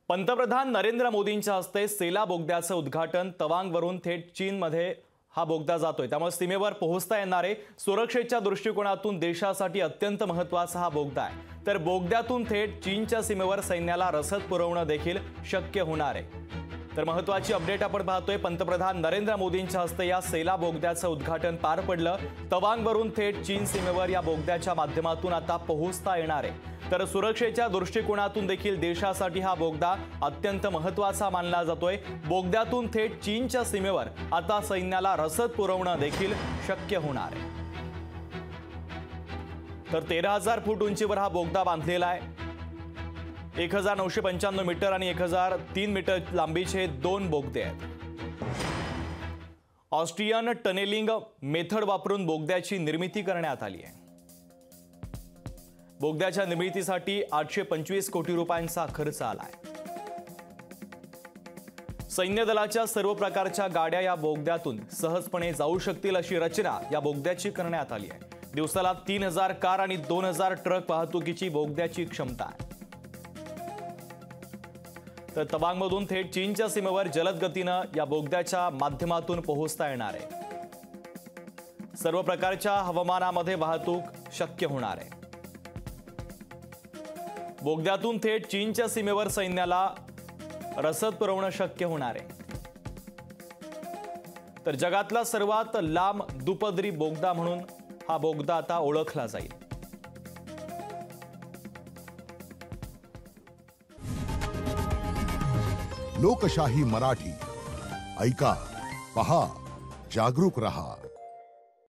पंतप्रधान नरेंद्र मोदींच्या हस्ते सेला बोगद्याचं उद्घाटन तवांगवरून थेट चीनमध्ये हा बोगदा जातोय। त्यामुळे सीमेवर पोहोचता येणारे सुरक्षेच्या दृष्टिकोनातून देशासाठी अत्यंत महत्त्वाचा हा बोगदा आहे। तर बोगद्यातून थेट चीनच्या सीमेवर सैन्याला रसद पुरवणं देखील शक्य होणार आहे। तर महत्त्वाची अपडेट आपण पाहतोय। पंतप्रधान नरेंद्र मोदींच्या हस्ते या सेला बोगद्याचं उद्घाटन पार पडलं। तवांगवरून थेट चीन सीमेवर या बोगद्याच्या माध्यमातून आता पोहोचता येणार आहे। तर सुरक्षेच्या दृष्टिकोनातून देखील देशासाठी हा बोगदा अत्यंत महत्त्वाचा मानला जातोय। बोगद्यातून थेट चीनच्या सीमेवर आता सैन्याला रसद पुरवणं देखील शक्य होणार आहे। तर 13,000 फूट उंचीवर हा बोगदा बांधलेला आहे। 1995 मीटर आणि 1003 मीटर लांबीचे दोन बोगदे आहेत। ऑस्ट्रियन टनेलिंग मेथड वापरून बोगद्याची निर्मिती करण्यात आली आहे। बोगद्याच्या निर्मितीसाठी 825 कोटी रुपयांचा खर्च आलाय। सैन्य दलाच्या सर्व प्रकारच्या गाड्या या बोगद्यातून सहजपणे जाऊ शकतील अशी रचना या बोगद्याची करण्यात आली आहे। दिवसाला 3000 कार आणि 2000 ट्रक वाहतुकीची बोगद्याची क्षमता आहे। तर तवांगमधून थेट चीनच्या सीमेवर जलद गतीनं या बोगद्याच्या माध्यमातून पोहोचता येणार आहे। सर्व प्रकारच्या हवामानामध्ये वाहतूक शक्य होणार आहे। बोगद्यातून थेट चीनच्या सीमेवर सैन्याला रसद पुरवणं शक्य होणार आहे। तर जगातला सर्वात लांब दुपदरी बोगदा म्हणून हा बोगदा आता ओळखला जाईल। लोकशाही मराठी ऐका, पहा, जागरूक रहा।